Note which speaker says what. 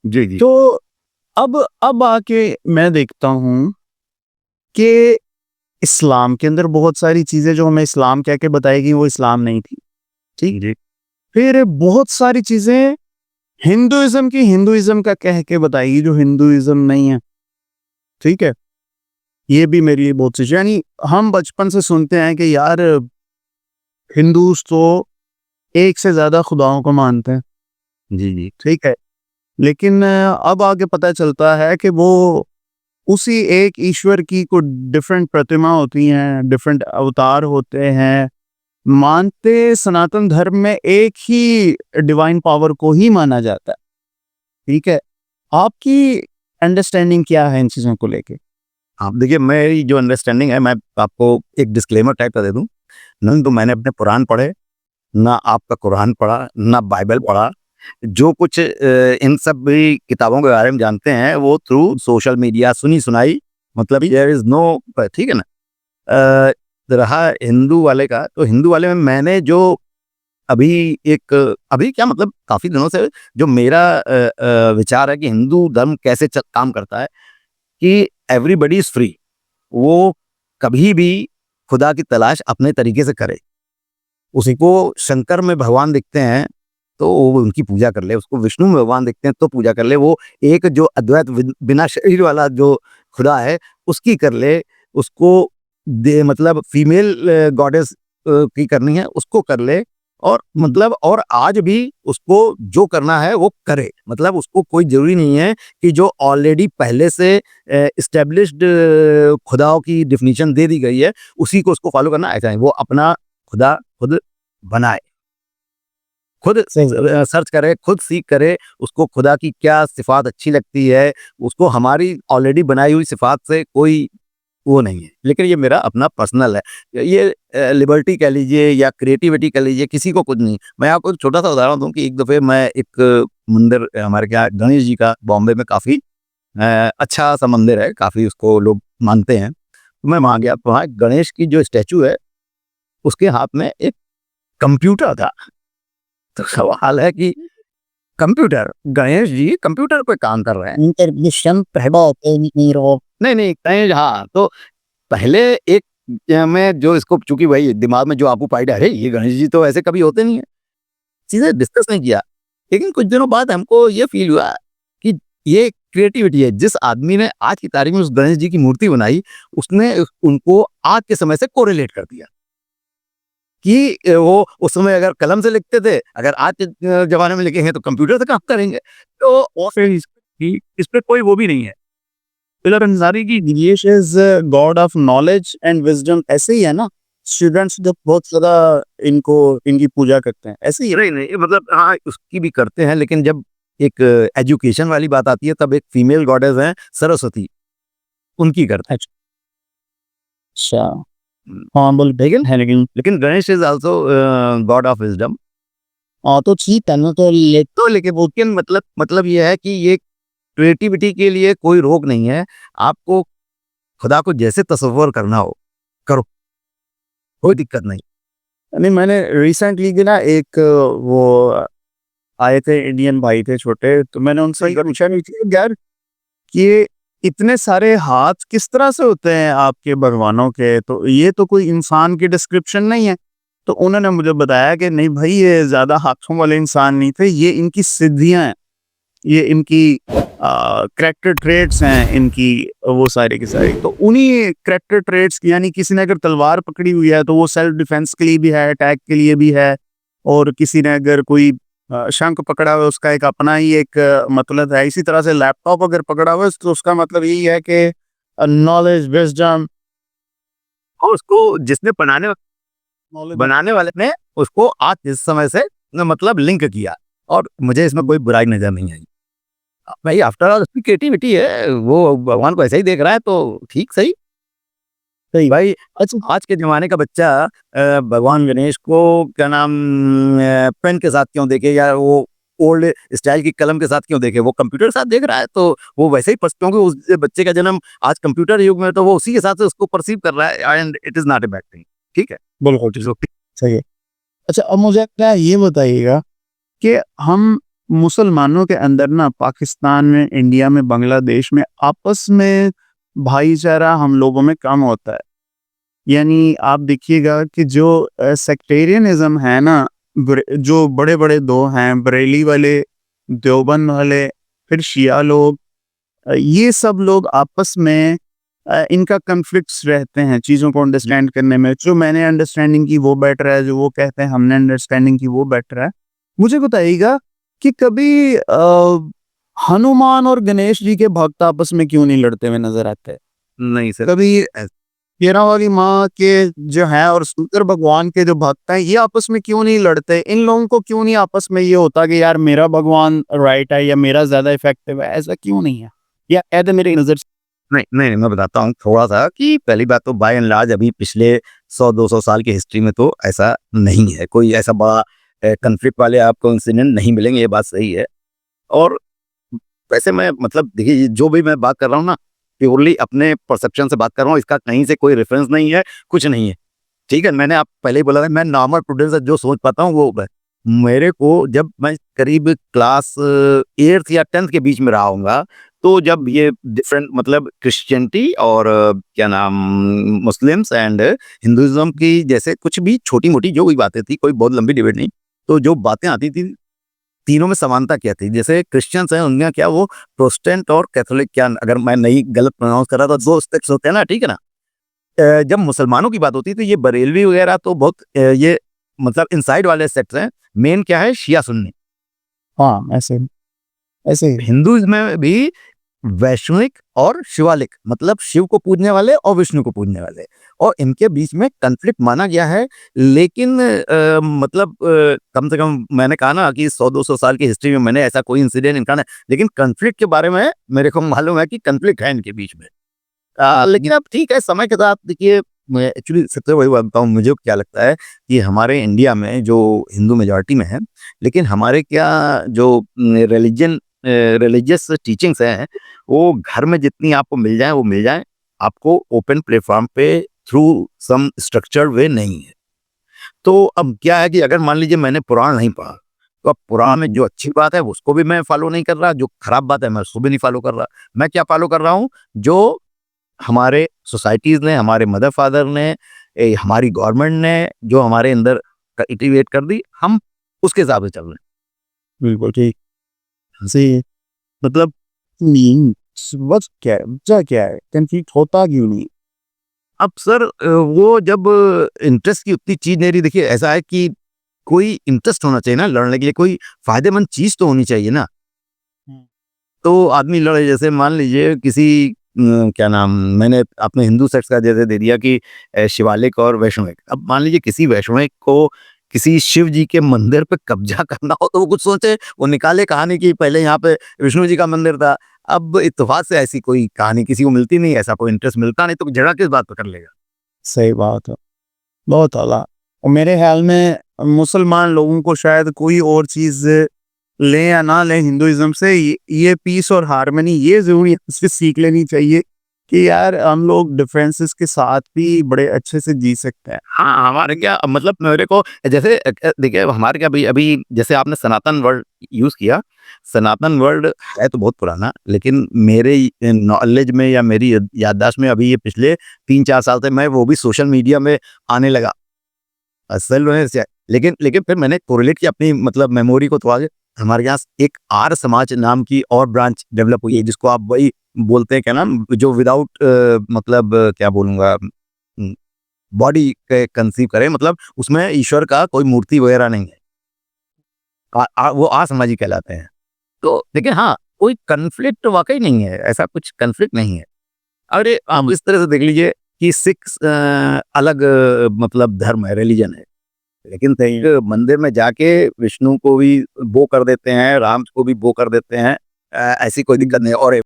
Speaker 1: जी, जी।
Speaker 2: तो अब आके मैं देखता हूँ कि इस्लाम के अंदर बहुत सारी चीज़ें जो हमें इस्लाम कह के बताएगी वो इस्लाम नहीं थी, ठीक?
Speaker 1: जी,
Speaker 2: फिर बहुत सारी चीज़ें हिंदुइज़्म की हिंदुइज़्म का कह के बताएगी जो हिंदुइज़्म नहीं है, ठीक है? ये भी मेरे लिए बहुत सी यानी हम बचपन से सुनते हैं कि यार हिंदूज़ तो एक से ज़्यादा खुदाओं को मानते हैं,
Speaker 1: जी, जी।
Speaker 2: ठीक है? लेकिन अब आगे पता चलता है कि वो उसी एक ईश्वर की कुछ डिफरेंट प्रतिमा होती हैं, डिफरेंट अवतार होते हैं। मानते सनातन धर्म में एक ही डिवाइन पावर को ही माना जाता है, ठीक है? आपकी अंडरस्टैंडिंग क्या है इन चीज़ों को लेके?
Speaker 1: आप देखिए, मेरी जो अंडरस्टैंडिंग है, मैं आपको एक डिस्क्लेमर टाइप का दे दूँ, ना तो मैंने अपने पुराण पढ़े, ना आपका कुरान पढ़ा, ना बाइबल पढ़ा। जो कुछ इन सब भी किताबों के बारे में जानते हैं, वो थ्रू सोशल मीडिया सुनी-सुनाई, मतलब देयर इज़ नो ठीक है ना? अ, रहा हिंदू वाले का, तो हिंदू वाले में मैंने जो अभी अभी क्या मतलब काफ़ी दिनों से जो मेरा विचार है कि हिंदू धर्म कैसे काम करता है कि एवरीबॉडी इज़ फ्री। वो कभी भी खुदा की तलाश अपने तरीके से करे। उसको शंकर में भगवान दिखते हैं, तो वो उनकी पूजा कर ले, उसको विष्णु में भगवान दिखते हैं, तो पूजा कर ले। वो एक जो अद्वैत बिना शरीर वाला जो खुदा है, उसकी कर ले। उसको दे मतलब फीमेल गॉडेस की करनी है, उसको कर ले। और मतलब और आज भी उसको जो करना है वो करे। मतलब उसको कोई ज़रूरी नहीं है कि जो ऑलरेडी पहले से एस्टेब्लिश्ड खुदाओं की डेफिनिशन दे दी गई है, उसी को उसको फॉलो करना, ऐसा नहीं। वो अपना खुदा खुद बनाए, खुद
Speaker 2: सही है।
Speaker 1: सर्च करे, खुद सीख करे, उसको खुदा की क्या सिफ़ात अच्छी लगती है, उसको हमारी ऑलरेडी बनाई हुई सिफ़ात से कोई वो नहीं है। लेकिन ये मेरा अपना पर्सनल है। ये लिबर्टी कह लीजिए या क्रिएटिविटी कह लीजिए, किसी को कुछ नहीं। मैं आपको एक छोटा-सा उदाहरण दूँ कि एक दफ़े मैं एक मंदिर हमारे क्या गणेश जी का बॉम्बे में काफ़ी अच्छा-सा मंदिर है, काफ़ी उसको लोग मानते हैं। तो मैं वहाँ गया, वहाँ गणेश की जो स्टैच्यू है, उसके हाथ में एक कंप्यूटर था। तो सवाल है कि कंप्यूटर, गणेश जी कंप्यूटर पे काम कर रहे हैं।
Speaker 2: Intermission प्रभाव नीरो
Speaker 1: नहीं, नहीं, कहीं हाँ, तो पहले एक मैं जो इसको चूँकि वही दिमाग में जो आपको पाइड अरे! ये गणेश जी तो ऐसे कभी होते नहीं है। चीज़ें डिस्कस नहीं किया। लेकिन कुछ दिनों बाद हमको ये फ़ील हुआ कि ये क्रिएटिविटी है। जिस आदमी ने आज की तारीख में उस गणेश जी की मूर्ति बनाई, उसने उनको आज के समय से कोरिलेट कर दिया। कि वो उस समय अगर कलम से लिखते थे, अगर आज के ज़माने में लिखेंगे तो कंप्यूटर से काम करेंगे। तो और फिर इस पे कोई वो भी नहीं है।
Speaker 2: फिलर अंसारी की Dinesh is God of knowledge and wisdom ऐसे ही है ना? स्टूडेंट्स जब बहुत ज़्यादा इनको इनकी पूजा करते हैं, ऐसे ही है?
Speaker 1: नहीं, नहीं मतलब हाँ, उसकी भी करते हैं लेकिन जब एक एजुकेशन वाली बात आती है तब एक फीमेल गॉडेस हैं सरस्वती, उनकी करते
Speaker 2: अच्छा, अच्छा।
Speaker 1: हैं।
Speaker 2: हाँ, बोल
Speaker 1: लेकिन
Speaker 2: है लेकिन
Speaker 1: लेकिन Ganesh is also God of wisdom.
Speaker 2: हाँ, तो ठीक है ना तो ले
Speaker 1: तो लेकिन मतलब ये है कि ये क्रिएटिविटी के लिए कोई रोक नहीं है। आपको खुदा को जैसे तसव्वुर करना हो, करो, कोई दिक्कत नहीं।
Speaker 2: नहीं मैंने रिसेंटली भी ना एक वो आए थे इंडियन भाई थे छोटे, तो मैंने उनसे
Speaker 1: सही
Speaker 2: एक पूछा नहीं थी यार कि इतने सारे हाथ किस तरह से होते हैं आपके भगवानों के? तो ये तो कोई इंसान की डिस्क्रिप्शन नहीं है। तो उन्होंने मुझे बताया कि नहीं भाई ये ज़्यादा हाथों वाले इंसान नहीं थे, ये इनकी सिद्धियाँ हैं। ये इनकी कैरेक्टर ट्रेट्स हैं इनकी वो सारी की सारी। तो उन्हीं कैरेक्टर ट्रेट्स यानी किसी ने अगर तलवार पकड़ी हुई है तो वो सेल्फ डिफेंस के लिए भी है, अटैक के लिए भी है। और किसी ने अगर कोई शंख पकड़ा हुआ है उसका एक अपना ही एक मतलब है। इसी तरह से लैपटॉप अगर पकड़ा हुआ है तो उसका मतलब यही है कि नॉलेज, विज़डम,
Speaker 1: और उसको जिसने
Speaker 2: नॉलेज।
Speaker 1: बनाने वाले ने उसको आज इस समय से मतलब लिंक किया और मुझे इसमें कोई बुराई नज़र नहीं आई। भाई आफ्टर ऑल उसकी क्रिएटिविटी है, वो भगवान को ऐसे ही देख रहा है तो ठीक सही।
Speaker 2: सही।
Speaker 1: भाई
Speaker 2: अच्छा,
Speaker 1: आज के ज़माने का बच्चा भगवान गणेश को क्या नाम पेन के साथ क्यों देखे या वो ओल्ड स्टाइल की कलम के साथ क्यों देखे? वो कंप्यूटर के साथ देख रहा है तो वो वैसे ही क्योंकि उस बच्चे का जन्म आज कंप्यूटर युग में है तो वो उसी के साथ से उसको परसीव कर रहा है and it is not a bad thing. ठीक है?
Speaker 2: बिल्कुल ठीक, सही है। अच्छा अब मुझे क्या ये बताइएगा कि हम मुसलमानों के अंदर ना पाकिस्तान में, इंडिया में, बांग्लादेश में आपस में भाईचारा हम लोगों में कम होता है। यानी आप देखिएगा कि जो सेक्टेरियनिज्म है ना, जो बड़े-बड़े 2 हैं, बरेली वाले, देवबंद वाले, फिर शिया लोग, ये सब लोग आपस में इनका कॉन्फ्लिक्ट्स रहते हैं चीज़ों को अंडरस्टैंड करने में। जो मैंने अंडरस्टैंडिंग की वो बेटर है, जो वो कहते हैं हमने अंडरस्टैंडिंग की वो बेटर है। मुझे बताइएगा कि कभी हनुमान और गणेश जी के भक्त आपस में क्यों नहीं लड़ते हुए नज़र आते?
Speaker 1: नहीं सर।
Speaker 2: कभी शेरा वाली माँ के जो है और शंकर भगवान के जो भक्त हैं, ये आपस में क्यों नहीं लड़ते? इन लोगों को क्यों नहीं आपस में ये होता कि यार मेरा भगवान राइट है या मेरा ज़्यादा इफ़ेक्टिव है, ऐसा क्यों नहीं है? या ऐसे मेरी नज़र से
Speaker 1: नहीं, नहीं, मैं बताता हूँ थोड़ा-सा कि पहली बात तो बाय एंड लार्ज अभी पिछले 100-200 साल की हिस्ट्री में तो ऐसा नहीं है। कोई ऐसा बड़ा कॉन्फ्लिक्ट वाले आपको इंसिडेंट नहीं मिलेंगे, ये बात सही है। और वैसे मैं मतलब देखिए जो भी मैं बात कर रहा हूँ ना, प्योरली अपने परसेप्शन से बात कर रहा हूँ, इसका कहीं से कोई रेफरेंस नहीं है, कुछ नहीं है। ठीक है, मैंने आप पहले ही बोला था मैं नॉर्मल प्रूडेंस से जो सोच पाता हूँ वो है। मेरे को जब मैं करीब क्लास 8th या 10th के बीच में रहा होऊँगा, तो जब ये डिफरेंट मतलब क्रिश्चियनिटी और क्या नाम मुस्लिम्स एंड हिंदुइज़्म की जैसे कुछ भी छोटी-मोटी जो भी बातें थी, कोई बहुत लंबी डिबेट नहीं। तो जो बातें आती थी, तीनों में समानता क्या थी? जैसे क्रिश्चियंस हैं उनमें क्या वो प्रोटेस्टेंट और कैथोलिक क्या अगर मैं नहीं गलत प्रोनाउंस कर रहा तो 2 सेक्ट्स होते हैं ना, ठीक है ना? जब मुसलमानों की बात होती है तो ये बरेलवी वगैरह तो बहुत ये मतलब इनसाइड वाले सेक्ट्स हैं। मेन क्या है शिया सुन्नी।
Speaker 2: हाँ, ऐसे ही।
Speaker 1: हिंदुइज़्म में भी वैष्णविक और शिवालिक मतलब शिव को पूजने वाले और विष्णु को पूजने वाले और इनके बीच में कॉन्फ्लिक्ट माना गया है। लेकिन मतलब कम से कम मैंने कहा ना कि 100-200 साल की हिस्ट्री में मैंने ऐसा कोई इंसिडेंट इनका नहीं लेकिन कॉन्फ्लिक्ट के बारे में मेरे को मालूम है कि कॉन्फ्लिक्ट है इनके बीच में। लेकिन अब ठीक है समय के साथ देखिए मैं एक्चुअली सबसे बड़ी बात बताऊँ मुझे क्या लगता है कि हमारे इंडिया में जो हिंदू मेजॉरिटी में है, लेकिन हमारे क्या जो रिलीजियस टीचिंग्स हैं, वो घर में जितनी आपको मिल जाए वो मिल जाए, आपको ओपन प्लेटफ़ॉर्म पे थ्रू सम स्ट्रक्चर्ड वे नहीं है। तो अब क्या है कि अगर मान लीजिए मैंने पुराण नहीं पढ़ा, तो अब पुराण में जो अच्छी बात है उसको भी मैं फ़ॉलो नहीं कर रहा, जो खराब बात है मैं उसको भी नहीं फ़ॉलो कर रहा। मैं क्या फ़ॉलो कर रहा हूँ, जो हमारे सोसाइटीज़ ने, हमारे मदर फादर ने, हमारी गवर्नमेंट ने जो हमारे अंदर कल्टिवेट कर दी, हम उसके हिसाब से चल रहे हैं।
Speaker 2: बिल्कुल ठीक। सही है। मतलब नहीं, बस क्या है, वजह क्या है? कॉन्फ्लिक्ट होता क्यों नहीं?
Speaker 1: अब सर वो जब इंटरेस्ट की उतनी चीज़ नहीं रही देखिए ऐसा है कि कोई इंटरेस्ट होना चाहिए ना लड़ने के लिए, कोई फ़ायदेमंद चीज़ तो होनी चाहिए ना।
Speaker 2: हुँ।
Speaker 1: तो आदमी लड़े जैसे मान लीजिए किसी क्या नाम मैंने अपने हिंदू सेक्ट्स का जैसे दे दिया कि शिवालिक और वैष्णविक। अब मान लीजिए किसी वैष्णविक को किसी शिव जी के मंदिर पे कब्जा करना हो तो वो कुछ सोचे, वो निकाले कहानी कि पहले यहाँ पे विष्णु जी का मंदिर था। अब इत्तेफ़ाक से ऐसी कोई कहानी किसी को मिलती नहीं, ऐसा कोई इंटरेस्ट मिलता नहीं तो झगड़ा किस बात पे कर लेगा?
Speaker 2: सही बात है। बहुत आला और मेरे ख़्याल में मुसलमान लोगों को शायद कोई और चीज़ लें या ना लें हिंदुइज़्म से ये पीस और हार्मनी ये ज़रूरी इससे सीख लेनी चाहिए कि यार हम लोग डिफरेंसेस के साथ भी बड़े अच्छे से जी सकते हैं।
Speaker 1: हाँ, हमारे क्या मतलब मेरे को जैसे देखिए हमारे क्या अभी अभी जैसे आपने सनातन वर्ड यूज़ किया, सनातन वर्ड है तो बहुत पुराना, लेकिन मेरे नॉलेज में या मेरी याददाश्त में अभी ये पिछले 3-4 साल से मैं वो भी सोशल मीडिया में आने लगा। असल में से लेकिन लेकिन फिर मैंने कोरिलेट किया अपनी मतलब मेमोरी को थोड़ा हमारे यहाँ एक आर्य समाज नाम की और ब्रांच डेवलप हुई है, जिसको आप वही बोलते हैं क्या नाम जो विदाउट मतलब क्या बोलूँगा बॉडी के कंसीव करे मतलब उसमें ईश्वर का कोई मूर्ति वगैरह नहीं है। वो आसमाजी कहलाते हैं। तो लेकिन हाँ, कोई कॉन्फ्लिक्ट वाक़ई नहीं है, ऐसा कुछ कॉन्फ्लिक्ट नहीं है। अरे आप इस तरह से देख लीजिए कि सिक्स अलग मतलब धर्म है, रिलिजन है। लेकिन एक मंदिर में जाके विष्णु को भी वो कर देते हैं, राम को भी वो कर देते हैं। ऐसी कोई दिक्कत नहीं है और